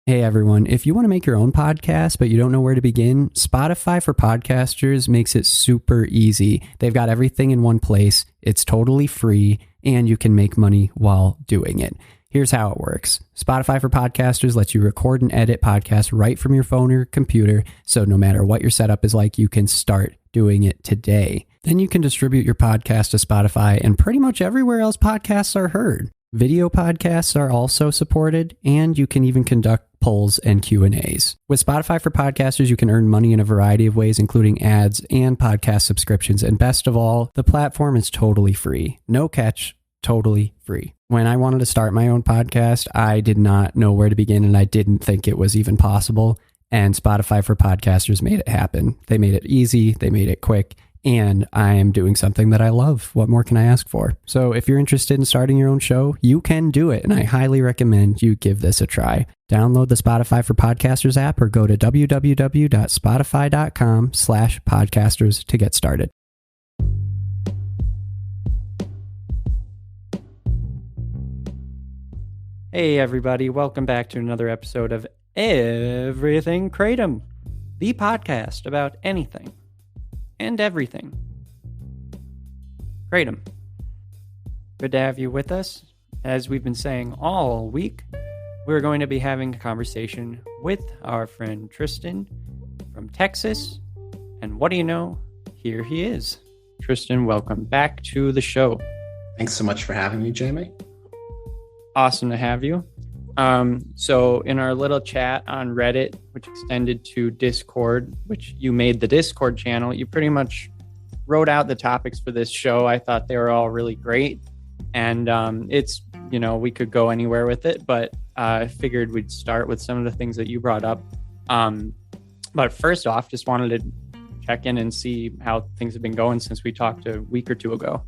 Hey everyone, if you want to make your own podcast but you don't know where to begin, Spotify for Podcasters makes it super easy. They've got everything in one place, it's totally free, and you can make money while doing it. Here's how it works. Spotify for Podcasters lets you record and edit podcasts right from your phone or computer, so no matter what your setup is like, you can start doing it today. Then you can distribute your podcast to Spotify and pretty much everywhere else podcasts are heard. Video podcasts are also supported, and you can even conduct polls and Q&As. With Spotify for Podcasters, you can earn money in a variety of ways, including ads and podcast subscriptions. And best of all, the platform is totally free. No catch, totally free. When I wanted to start my own podcast, I did not know where to begin, and I didn't think it was even possible. And Spotify for Podcasters made it happen. They made it easy, they made it quick, and I am doing something that I love. What more can I ask for? So if you're interested in starting your own show, you can do it, and I highly recommend you give this a try. Download the Spotify for Podcasters app or go to www.spotify.com/podcasters to get started. Hey everybody, welcome back to another episode of Everything Kratom, the podcast about anything and everything Kratom. Good to have you with us. As we've been saying all week, we're going to be having a conversation with our friend Tristan from Texas. And what do you know? Here he is. Tristan, welcome back to the show. Thanks so much for having me, Jamie. Awesome to have you. So in our little chat on Reddit, which extended to Discord, which you made the Discord channel, you pretty much wrote out the topics for this show. I thought they were all really great. And it's, we could go anywhere with it, but I figured we'd start with some of the things that you brought up. But first off, just wanted to check in and see how things have been going since we talked a week or two ago.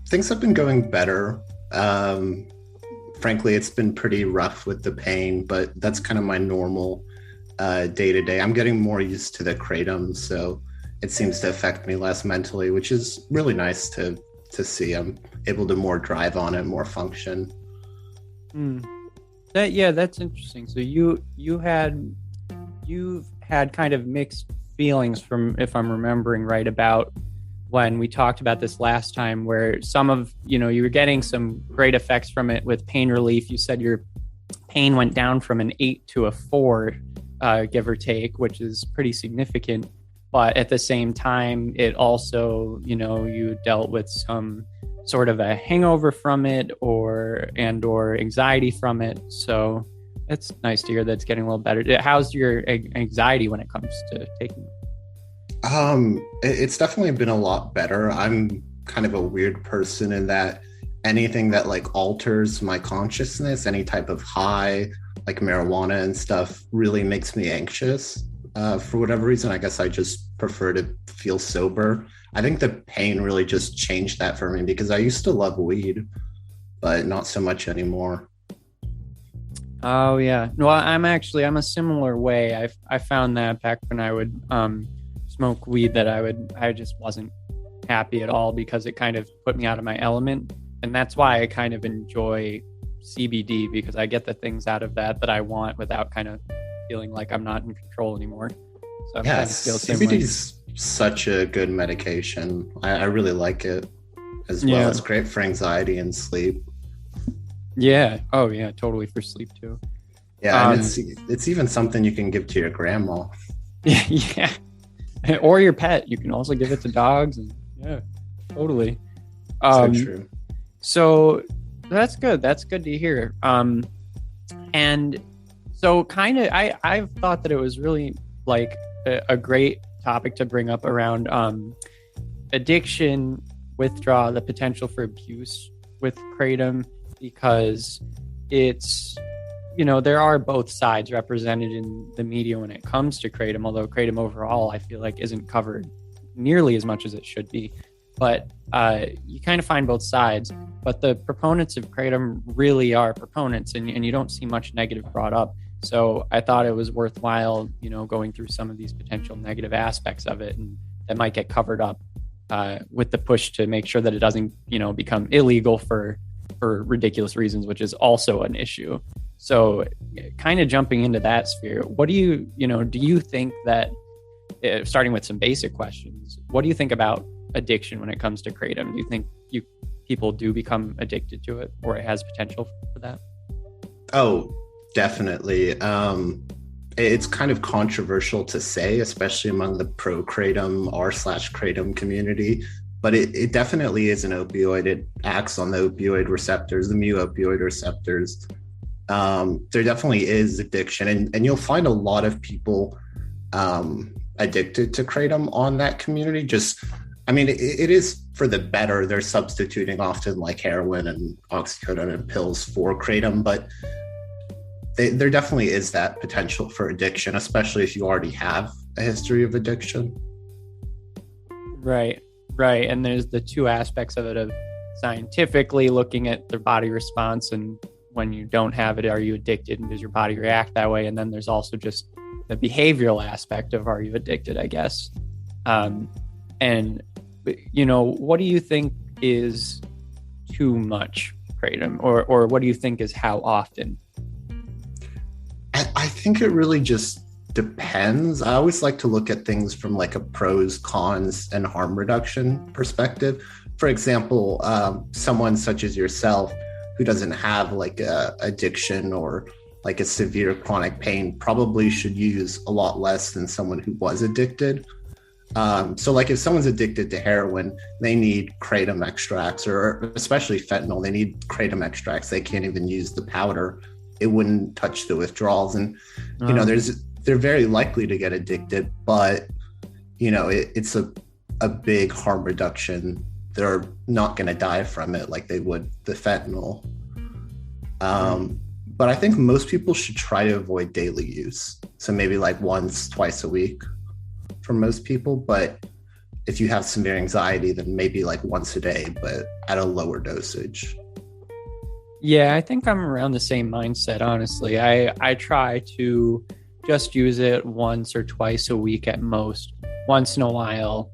Things have been going better. Frankly, it's been pretty rough with the pain, but that's kind of my normal day-to-day. I'm getting more used to the Kratom, so it seems to affect me less mentally, which is really nice to see. I'm able to more drive on it, more function. That's interesting. So you've had kind of mixed feelings from, if I'm remembering right, about when we talked about this last time, where some of, you were getting some great effects from it with pain relief. You said your pain went down from an 8 to a 4, give or take, which is pretty significant. But at the same time, it also, you dealt with some sort of a hangover from it or anxiety from it. So it's nice to hear that's getting a little better. How's your anxiety when it comes to taking it? It's definitely been a lot better. I'm kind of a weird person in that anything that like alters my consciousness, any type of high, like marijuana and stuff, really makes me anxious. For whatever reason, I guess I just prefer to feel sober. I think the pain really just changed that for me because I used to love weed, but not so much anymore. Oh yeah. Well, I'm a similar way. I found that back when I would, smoke weed that I just wasn't happy at all because it kind of put me out of my element. And that's why I kind of enjoy CBD, because I get the things out of that I want without kind of feeling like I'm not in control anymore. So yes, CBD is such a good medication. I really like it as well. Yeah. It's great for anxiety and sleep. Yeah. Oh yeah, totally, for sleep too. Yeah, and it's even something you can give to your grandma. Yeah. Or your pet. You can also give it to dogs. And yeah, totally. So true. So that's good. That's good to hear. And so kind of, I've thought that it was really like a great topic to bring up around addiction, withdrawal, the potential for abuse with Kratom, because it's, there are both sides represented in the media when it comes to Kratom, although Kratom overall, I feel like, isn't covered nearly as much as it should be. But you kind of find both sides. But the proponents of Kratom really are proponents, and you don't see much negative brought up. So I thought it was worthwhile, going through some of these potential negative aspects of it, and that might get covered up with the push to make sure that it doesn't, become illegal for ridiculous reasons, which is also an issue. So kind of jumping into that sphere, what do you think that, starting with some basic questions, what do you think about addiction when it comes to Kratom? Do you think people do become addicted to it, or it has potential for that? Oh, definitely. It's kind of controversial to say, especially among the pro Kratom r/Kratom community, but it definitely is an opioid. It acts on the opioid receptors, the mu opioid receptors. There definitely is addiction, and you'll find a lot of people addicted to Kratom on that community. It is for the better. They're substituting often like heroin and oxycodone and pills for Kratom, but there definitely is that potential for addiction, especially if you already have a history of addiction. Right. And there's the two aspects of it, of scientifically looking at the body response, and when you don't have it, are you addicted and does your body react that way? And then there's also just the behavioral aspect of, are you addicted, I guess. And, what do you think is too much Kratom, or what do you think is how often? I think it really just depends. I always like to look at things from like a pros, cons, and harm reduction perspective. For example, someone such as yourself who doesn't have like a addiction or like a severe chronic pain probably should use a lot less than someone who was addicted. So like if someone's addicted to heroin, they need Kratom extracts, or especially fentanyl, they need Kratom extracts. They can't even use the powder. It wouldn't touch the withdrawals. And, they're very likely to get addicted, but, it's a big harm reduction. They're not going to die from it like they would the fentanyl. But I think most people should try to avoid daily use. So maybe like once, twice a week for most people. But if you have severe anxiety, then maybe like once a day, but at a lower dosage. Yeah, I think I'm around the same mindset, honestly. I try to just use it once or twice a week at most. Once in a while,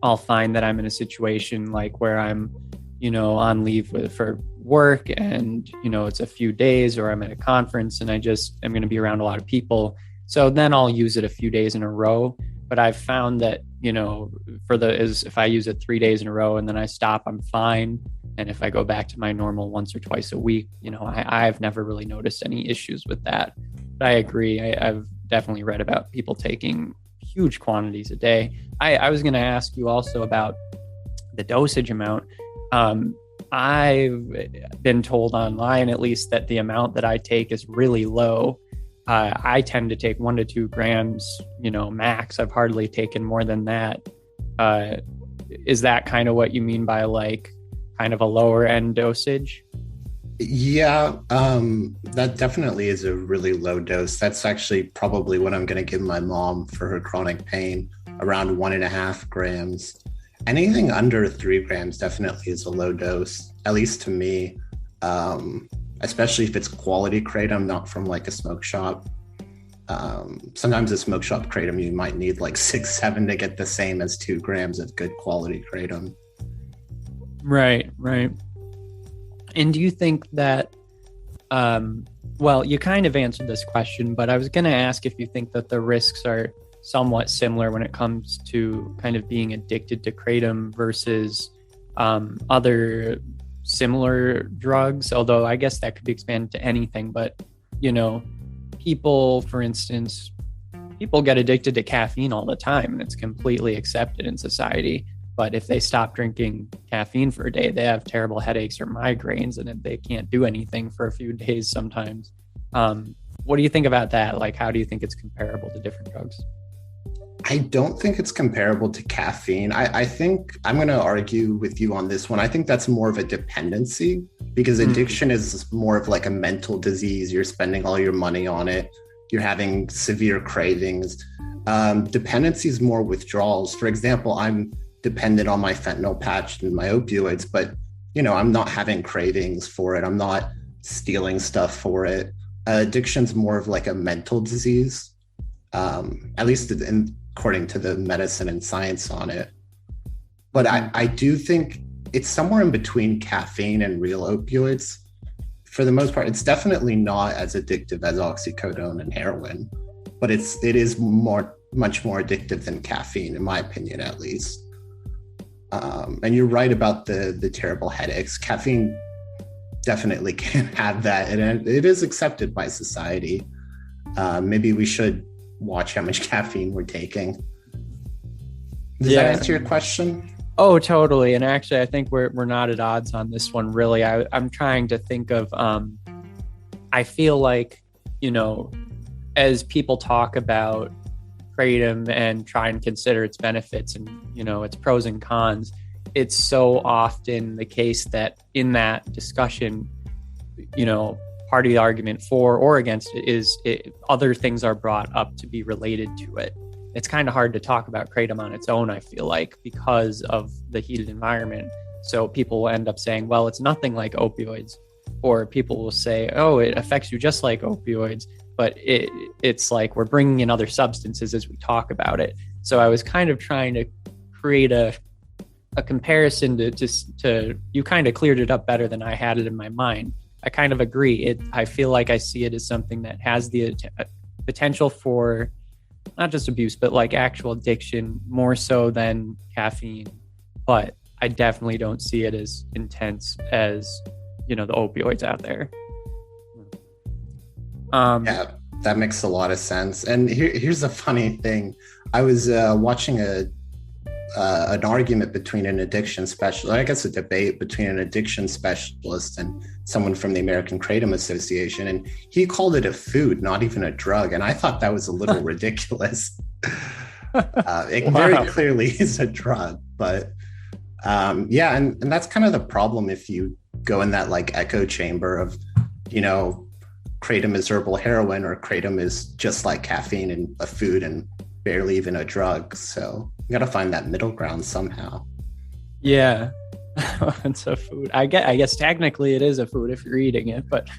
I'll find that I'm in a situation like where I'm, on leave for work, and, it's a few days, or I'm at a conference and I'm going to be around a lot of people. So then I'll use it a few days in a row. But I've found that, if I use it 3 days in a row and then I stop, I'm fine. And if I go back to my normal once or twice a week, I've never really noticed any issues with that. But I agree. I've definitely read about people taking huge quantities a day. I was going to ask you also about the dosage amount. I've been told online, at least, that the amount that I take is really low. I tend to take 1 to 2 grams, max. I've hardly taken more than that. Is that kind of what you mean by like kind of a lower end dosage? Yeah, that definitely is a really low dose. That's actually probably what I'm going to give my mom for her chronic pain, around 1.5 grams. Anything under 3 grams definitely is a low dose, at least to me, especially if it's quality Kratom, not from like a smoke shop. Sometimes a smoke shop Kratom, you might need like 6, 7 to get the same as 2 grams of good quality Kratom. Right. And do you think that, you kind of answered this question, but I was going to ask if you think that the risks are somewhat similar when it comes to kind of being addicted to Kratom versus other similar drugs, although I guess that could be expanded to anything. But, people, for instance, people get addicted to caffeine all the time, and it's completely accepted in society. But if they stop drinking caffeine for a day, they have terrible headaches or migraines, and they can't do anything for a few days sometimes. What do you think about that? Like, how do you think it's comparable to different drugs? I don't think it's comparable to caffeine. I think I'm going to argue with you on this one. I think that's more of a dependency, because addiction is more of like a mental disease. You're spending all your money on it. You're having severe cravings. Dependency is more withdrawals. For example, I'm dependent on my fentanyl patch and my opioids, but I'm not having cravings for it. I'm not stealing stuff for it. Addiction's more of like a mental disease, at least according to the medicine and science on it. But I do think it's somewhere in between caffeine and real opioids. for the most part, it's definitely not as addictive as oxycodone and heroin, but it is much more addictive than caffeine, in my opinion, at least. And you're right about the terrible headaches. Caffeine definitely can have that, and it is accepted by society. Maybe we should watch how much caffeine we're taking. Does that answer your question? Oh, totally. And actually, I think we're not at odds on this one, really. I'm trying to think of, I feel like, as people talk about Kratom and try and consider its benefits and, its pros and cons, it's so often the case that in that discussion, part of the argument for or against it is other things are brought up to be related to it. It's kind of hard to talk about Kratom on its own, I feel like, because of the heated environment. So people will end up saying, well, it's nothing like opioids. Or people will say, oh, it affects you just like opioids. But it's like we're bringing in other substances as we talk about it. So I was kind of trying to create a comparison to you kind of cleared it up better than I had it in my mind. I kind of agree. I feel like I see it as something that has the potential for not just abuse, but like actual addiction more so than caffeine. But I definitely don't see it as intense as, the opioids out there. Yeah, that makes a lot of sense. And here's a funny thing. I was watching an argument between an addiction specialist, I guess a debate between an addiction specialist and someone from the American Kratom Association, and he called it a food, not even a drug. And I thought that was a little ridiculous. It very clearly is a drug, but yeah, and that's kind of the problem if you go in that like echo chamber of, Kratom is herbal heroin or Kratom is just like caffeine and a food and barely even a drug. So you got to find that middle ground somehow. Yeah. It's a food. I guess technically it is a food if you're eating it, but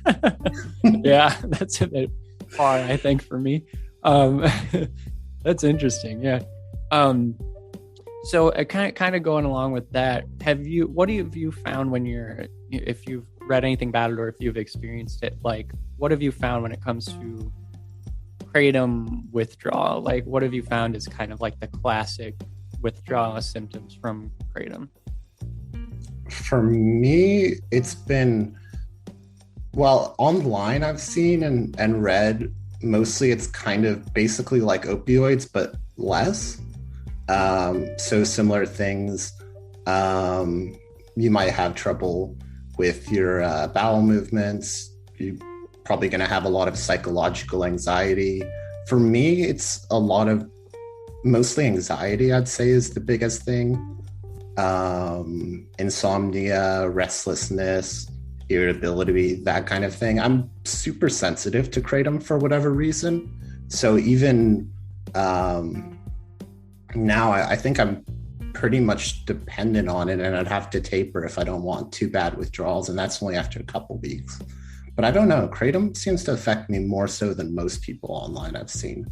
yeah, that's a bit far, I think, for me. That's interesting. Yeah. So kind of going along with that, what have you found if you've read anything about it or if you've experienced it, like what have you found when it comes to Kratom withdrawal? Like what have you found is kind of like the classic withdrawal symptoms from Kratom? For me, it's been, well, online I've seen and read, mostly it's kind of basically like opioids, but less. So similar things. You might have trouble with your bowel movements. You're probably going to have a lot of psychological anxiety. For me, it's a lot of mostly anxiety, I'd say, is the biggest thing. Insomnia, restlessness, irritability, that kind of thing. I'm super sensitive to Kratom for whatever reason. So even now I think I'm pretty much dependent on it, and I'd have to taper if I don't want too bad withdrawals, and that's only after a couple weeks. But I don't know, Kratom seems to affect me more so than most people online I've seen.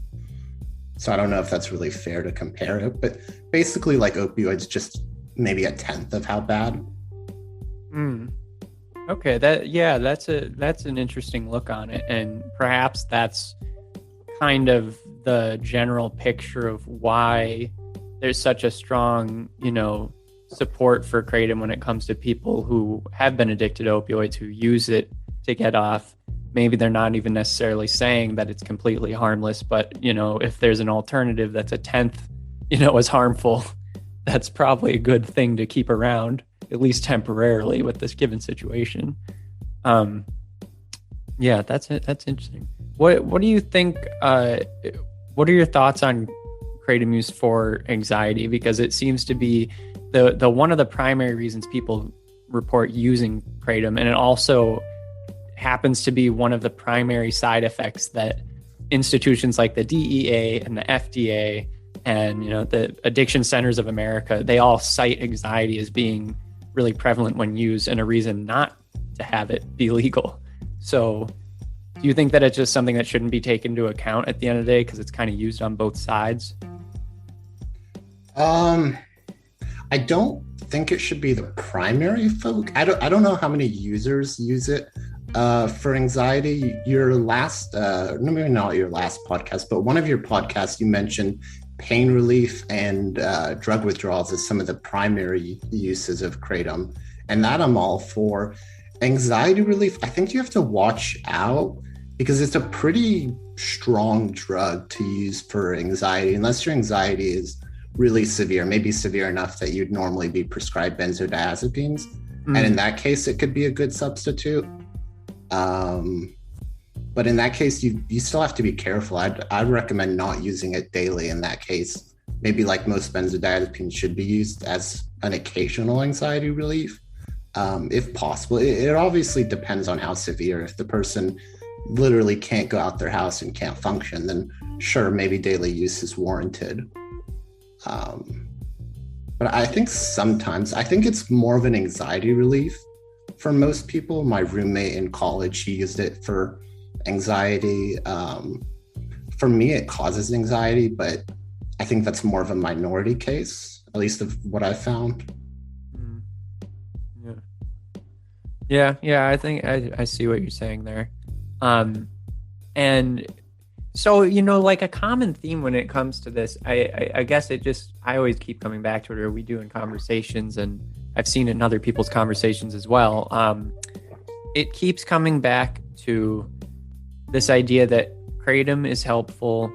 So I don't know if that's really fair to compare it, but basically like opioids, just maybe a tenth of how bad. Okay, that's an interesting look on it, and perhaps that's kind of the general picture of why there's such a strong, support for Kratom when it comes to people who have been addicted to opioids, who use it to get off. Maybe they're not even necessarily saying that it's completely harmless, but, if there's an alternative that's a tenth, as harmful, that's probably a good thing to keep around, at least temporarily with this given situation. Yeah, that's it. That's interesting. What do you think, what are your thoughts on Kratom use for anxiety? Because it seems to be the one of the primary reasons people report using Kratom, and it also happens to be one of the primary side effects that institutions like the DEA and the FDA and the Addiction Centers of America, they all cite anxiety as being really prevalent when used and a reason not to have it be legal. So do you think that it's just something that shouldn't be taken into account at the end of the day because it's kind of used on both sides? I don't think it should be the primary focus. I don't know how many users use it. For anxiety, your last, maybe not your last podcast, but one of your podcasts, you mentioned pain relief and drug withdrawals as some of the primary uses of Kratom. And that I'm all for. Anxiety relief, I think you have to watch out because it's a pretty strong drug to use for anxiety, unless your anxiety is really severe, maybe severe enough that you'd normally be prescribed benzodiazepines. And in that case, it could be a good substitute. But in that case, you still have to be careful. I'd recommend not using it daily in that case. Maybe like most benzodiazepines should be used as an occasional anxiety relief, if possible. It obviously depends on how severe. If the person literally can't go out their house and can't function, then sure, maybe daily use is warranted. But I think sometimes, I think it's more of an anxiety relief for most people. My roommate in college, he used it for anxiety. For me, it causes anxiety, but I think that's more of a minority case, at least of what I found. Yeah. I think I see what you're saying there. And so, like a common theme when it comes to this, I guess I always keep coming back to it, or we do in conversations, and I've seen it in other people's conversations as well. It keeps coming back to this idea that Kratom is helpful,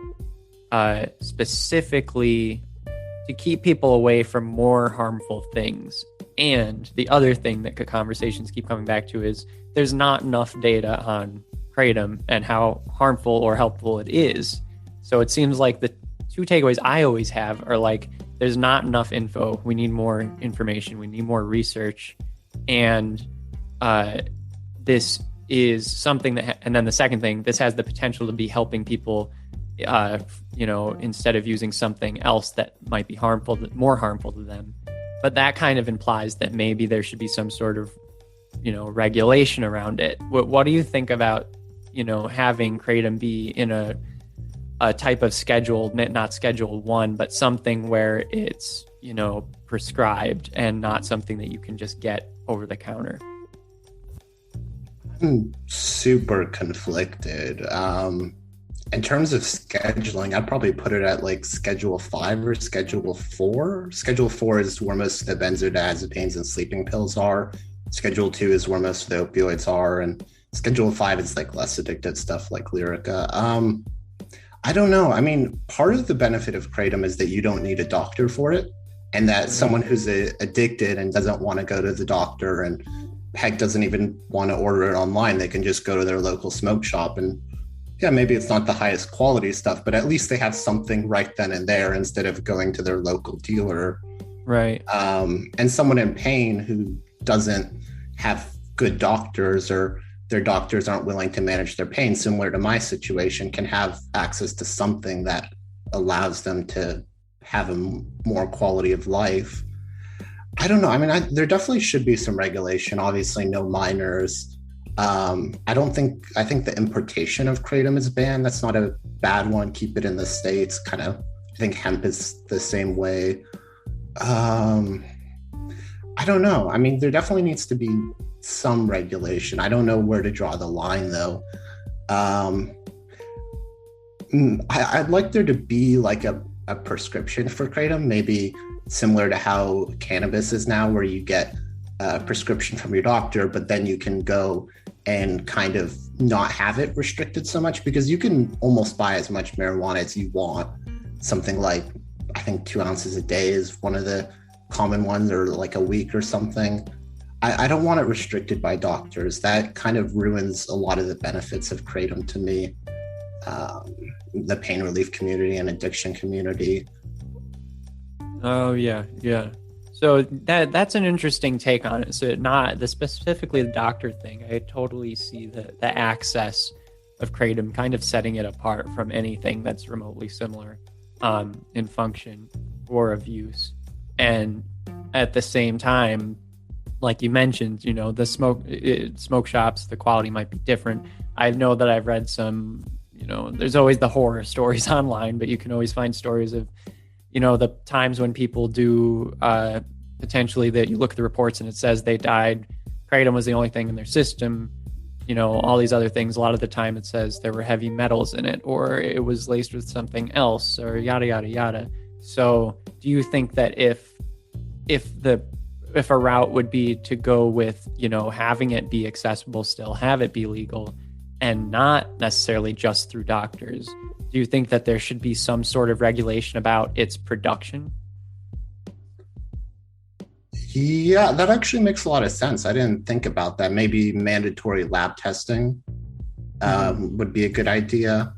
specifically to keep people away from more harmful things. And the other thing that conversations keep coming back to is there's not enough data on Kratom and how harmful or helpful it is. So it seems like the two takeaways I always have are like, there's not enough info. We need more information. We need more research. And this is something that, and then the second thing, this has the potential to be helping people, instead of using something else that might be more harmful to them. But that kind of implies that maybe there should be some sort of, regulation around it. What do you think about, having Kratom be in a type of scheduled, not Schedule 1, but something where it's, prescribed and not something that you can just get over the counter? I'm super conflicted. In terms of scheduling, I'd probably put it at like Schedule 5 or Schedule 4. Schedule 4 is where most of the benzodiazepines and sleeping pills are. Schedule 2 is where most of the opioids are. And Schedule 5 is like less addictive stuff like Lyrica. I don't know. I mean, part of the benefit of Kratom is that you don't need a doctor for it, and that someone who's addicted and doesn't want to go to the doctor and heck doesn't even want to order it online, they can just go to their local smoke shop. And yeah, maybe it's not the highest quality stuff, but at least they have something right then and there instead of going to their local dealer. Right. And someone in pain who doesn't have good doctors, or their doctors aren't willing to manage their pain, similar to my situation, can have access to something that allows them to have a more quality of life. I don't know. I mean, there definitely should be some regulation. Obviously, no minors. I think the importation of Kratom is banned. That's not a bad one. Keep it in the States. I think hemp is the same way. I don't know. I mean, there definitely needs to be some regulation. I don't know where to draw the line, though. I'd like there to be like a prescription for Kratom, maybe similar to how cannabis is now, where you get a prescription from your doctor, but then you can go and kind of not have it restricted so much, because you can almost buy as much marijuana as you want. Something like, I think 2 ounces a day is one of the common ones, or like a week or something. I don't want it restricted by doctors. That kind of ruins a lot of the benefits of Kratom to me. The pain relief community and addiction community. Oh yeah. So that's an interesting take on it. So specifically the doctor thing, I totally see the access of Kratom kind of setting it apart from anything that's remotely similar in function or of use. And at the same time, like you mentioned, the smoke shops, the quality might be different. I know that I've read some, there's always the horror stories online, but you can always find stories of, the times when people do potentially that you look at the reports and it says they died. Kratom was the only thing in their system all these other things. A lot of the time it says there were heavy metals in it, or it was laced with something else, or yada, yada, yada. So do you think that if a route would be to go with, having it be accessible still, have it be legal, and not necessarily just through doctors, do you think that there should be some sort of regulation about its production? Yeah, that actually makes a lot of sense. I didn't think about that. Maybe mandatory lab testing would be a good idea.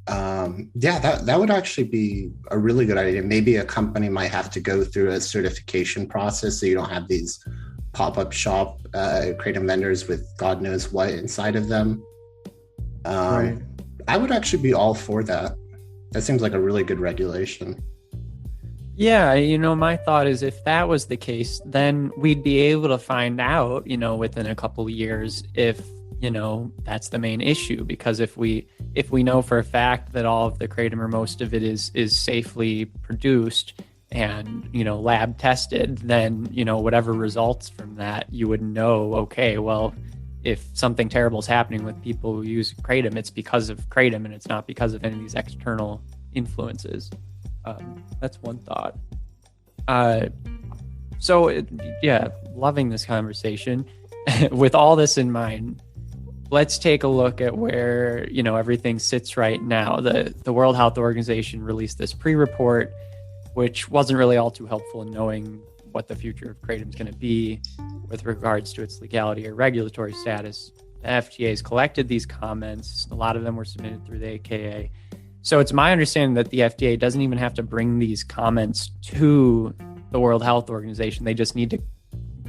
That would actually be a really good idea. Maybe a company might have to go through a certification process so you don't have these pop-up shop kratom vendors with God knows what inside of them. Right. I would actually be all for that. That seems like a really good regulation. Yeah, my thought is if that was the case, then we'd be able to find out, within a couple of years if, that's the main issue. Because if we know for a fact that all of the kratom or most of it is safely produced and, lab tested, then, whatever results from that, you would know, okay, well, if something terrible is happening with people who use kratom, it's because of kratom and it's not because of any of these external influences. That's one thought. Loving this conversation. With all this in mind, let's take a look at where, everything sits right now. The World Health Organization released this pre-report, which wasn't really all too helpful in knowing what the future of kratom is going to be with regards to its legality or regulatory status. The FDA has collected these comments. A lot of them were submitted through the AKA. So it's my understanding that the FDA doesn't even have to bring these comments to the World Health Organization. They just need to,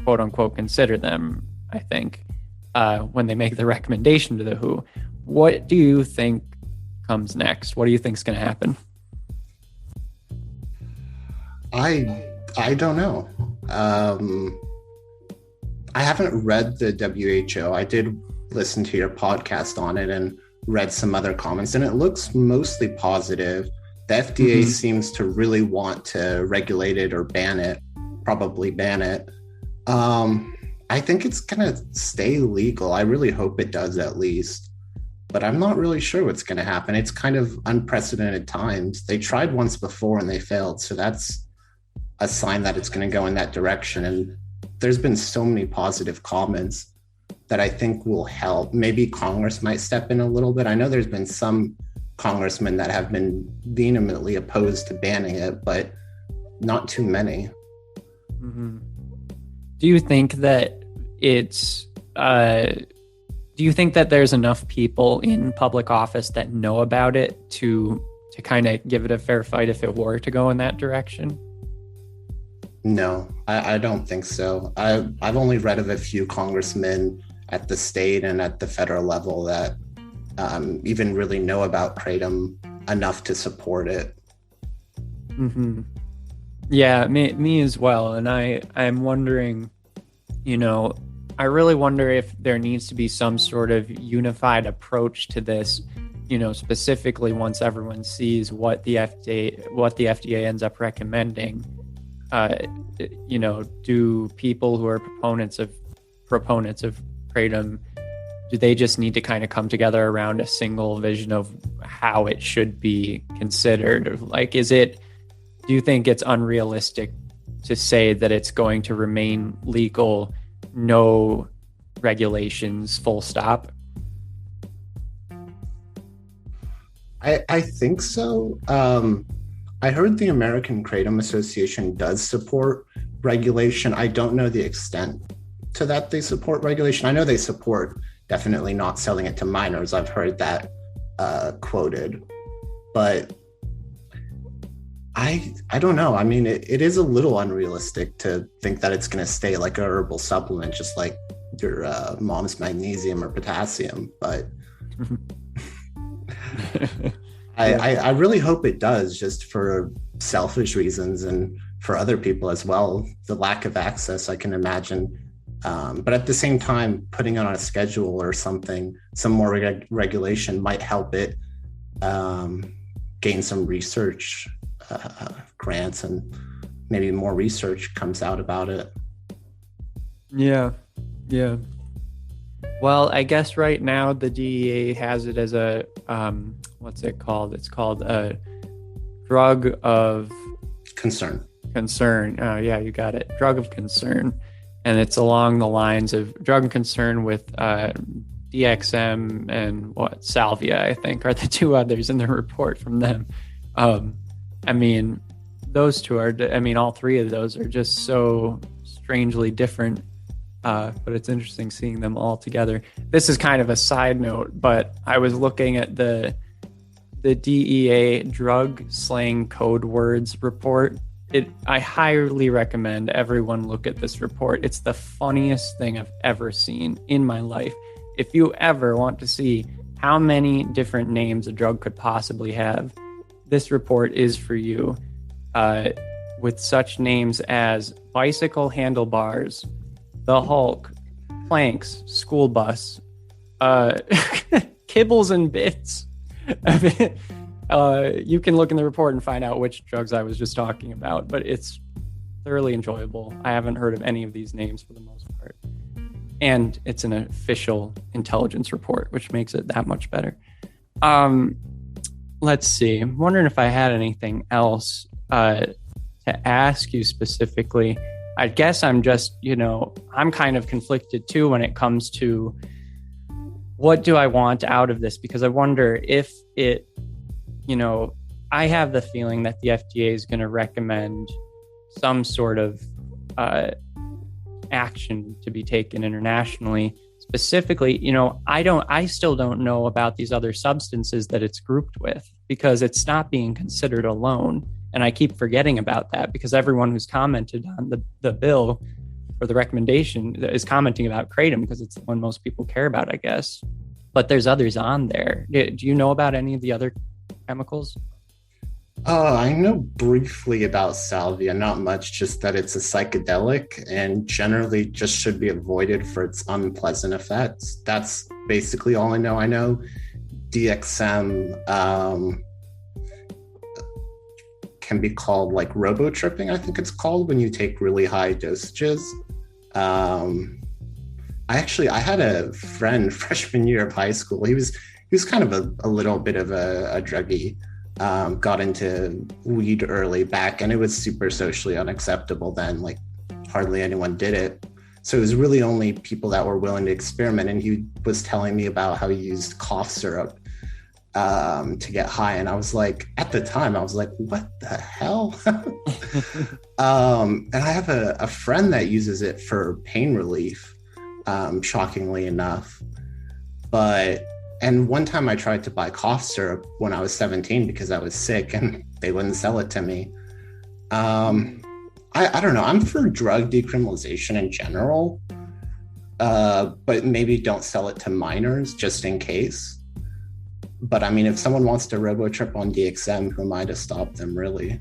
quote unquote, consider them, I think, when they make the recommendation to the WHO. What do you think comes next? What do you think is going to happen? I don't know. I haven't read the WHO. I did listen to your podcast on it and read some other comments, and it looks mostly positive. The FDA seems to really want to regulate it or ban it, probably ban it. I think it's going to stay legal. I really hope it does, at least. But I'm not really sure what's going to happen. It's kind of unprecedented times. They tried once before and they failed. So that's a sign that it's going to go in that direction. And there's been so many positive comments that I think will help. Maybe Congress might step in a little bit. I know there's been some congressmen that have been vehemently opposed to banning it, but not too many. Mm-hmm. Do you think that do you think that there's enough people in public office that know about it to kind of give it a fair fight if it were to go in that direction? No, I don't think so. I've only read of a few congressmen at the state and at the federal level that even really know about kratom enough to support it. Mm-hmm. Yeah, me as well. And I'm wondering, I really wonder if there needs to be some sort of unified approach to this, specifically once everyone sees what the FDA ends up recommending. Do people who are proponents of kratom, do they just need to kind of come together around a single vision of how it should be considered? Like, do you think it's unrealistic to say that it's going to remain legal, no regulations, full stop? I think so. I heard the American Kratom Association does support regulation. I don't know the extent to that they support regulation. I know they support definitely not selling it to minors. I've heard that quoted, but I don't know. I mean, it is a little unrealistic to think that it's going to stay like a herbal supplement, just like your mom's magnesium or potassium. But I really hope it does, just for selfish reasons and for other people as well. The lack of access, I can imagine. But at the same time, putting it on a schedule or something, some more regulation might help it gain some research grants, and maybe more research comes out about it. Yeah. Well, I guess right now the DEA has it as a what's it called? It's called a drug of Concern. Yeah, you got it. Drug of concern, and it's along the lines of drug of concern with DXM and salvia, I think, are the two others in the report from them. I mean, those two are. I mean, all three of those are just so strangely different. But it's interesting seeing them all together. This is kind of a side note, but I was looking at the DEA drug slang code words report. I highly recommend everyone look at this report. It's the funniest thing I've ever seen in my life. If you ever want to see how many different names a drug could possibly have, this report is for you. With such names as bicycle handlebars, the Hulk, planks, school bus, kibbles and bits. You can look in the report and find out which drugs I was just talking about, but it's thoroughly enjoyable. I haven't heard of any of these names for the most part. And it's an official intelligence report, which makes it that much better. Let's see. I'm wondering if I had anything else to ask you specifically. I guess I'm just, I'm kind of conflicted too when it comes to what do I want out of this? Because I wonder if it, I have the feeling that the FDA is going to recommend some sort of action to be taken internationally. Specifically, I still don't know about these other substances that it's grouped with because it's not being considered alone. And I keep forgetting about that because everyone who's commented on the bill or the recommendation is commenting about Kratom because it's the one most people care about, I guess. But there's others on there. Do you know about any of the other chemicals? I know briefly about salvia, not much, just that it's a psychedelic and generally just should be avoided for its unpleasant effects. That's basically all I know. I know DXM can be called like robo-tripping, I think it's called, when you take really high dosages. I had a friend freshman year of high school. He was kind of a little bit of a druggie. Got into weed early back, and it was super socially unacceptable then. Like hardly anyone did it. So it was really only people that were willing to experiment. And he was telling me about how he used cough syrup to get high. And I was like, at the time, I was like, what the hell? And I have a friend that uses it for pain relief, shockingly enough. And one time I tried to buy cough syrup when I was 17 because I was sick and they wouldn't sell it to me. I don't know. I'm for drug decriminalization in general, but maybe don't sell it to minors just in case. But I mean, if someone wants to robo-trip on DXM, who am I to stop them, really?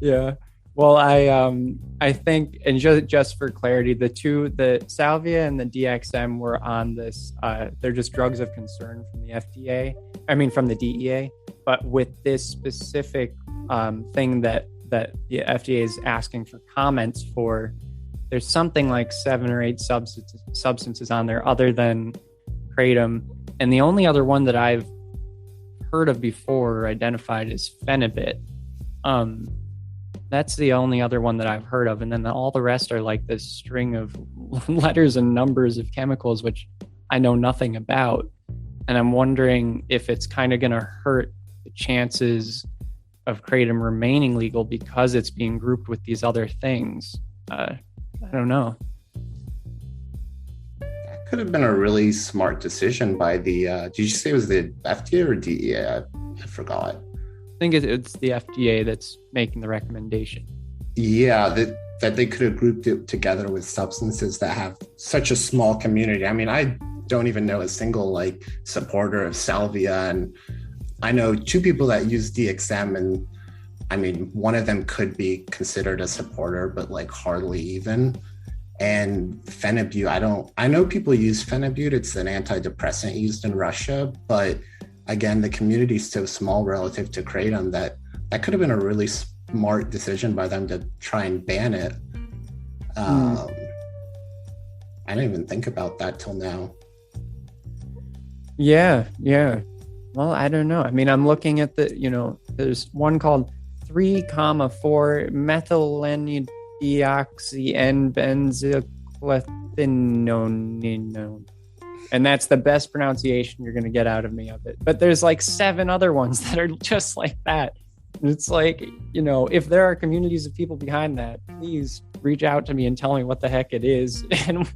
Yeah. Well, I think, and just for clarity, the salvia and the DXM were on this. They're just drugs of concern from the FDA. I mean, from the DEA. But with this specific thing that the FDA is asking for comments for, there's something like 7 or 8 substances on there other than Kratom, and the only other one that I've heard of before or identified is phenibut. That's the only other one that I've heard of, and then all the rest are like this string of letters and numbers of chemicals which I know nothing about, and I'm wondering if it's kind of going to hurt the chances of Kratom remaining legal because it's being grouped with these other things. I don't know. Could have been a really smart decision by the did you say it was the FDA or DEA? I forgot. I think it's the FDA that's making the recommendation. Yeah, that they could have grouped it together with substances that have such a small community. I mean, I don't even know a single supporter of salvia, and I know 2 people that use DXM, and I mean, one of them could be considered a supporter, but hardly even. And phenibut, I know people use phenibut. It's an antidepressant used in Russia, but again, the community is so small relative to Kratom that could have been a really smart decision by them to try and ban it. I didn't even think about that till now. Yeah. Well, I don't know. I mean, I'm looking at there's one called 3,4 methylene-deoxy-N-benzylquinone. And that's the best pronunciation you're going to get out of me of it. But there's like 7 other ones that are just like that. It's like, if there are communities of people behind that, please reach out to me and tell me what the heck it is and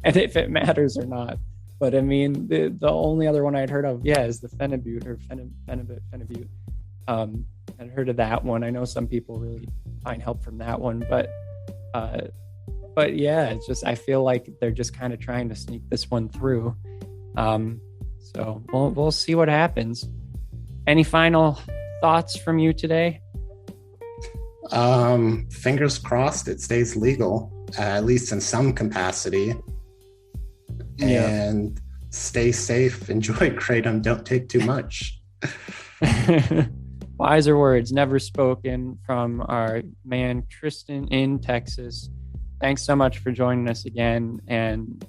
if it matters or not. But I mean, the only other one I'd heard of, is the phenibut or phenibut. I'd heard of that one. I know some people really find help from that one, but yeah, it's just, I feel like they're just kind of trying to sneak this one through. So we'll see what happens. Any final thoughts from you today? Fingers crossed it stays legal, at least in some capacity. And stay safe, enjoy Kratom, don't take too much. Wiser words never spoken from our man Tristan in Texas. Thanks so much for joining us again, and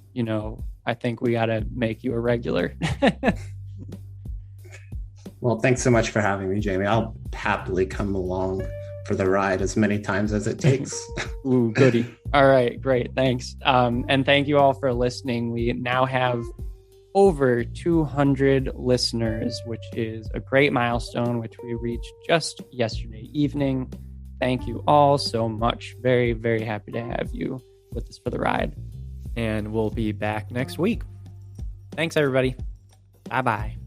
I think we got to make you a regular. Well, thanks so much for having me, Jamie. I'll happily come along for the ride as many times as it takes. Ooh, goody. All right, great. Thanks. And thank you all for listening. We now have over 200 listeners, which is a great milestone, which we reached just yesterday evening. Thank you all so much. Very, very happy to have you with us for the ride. And we'll be back next week. Thanks, everybody. Bye-bye.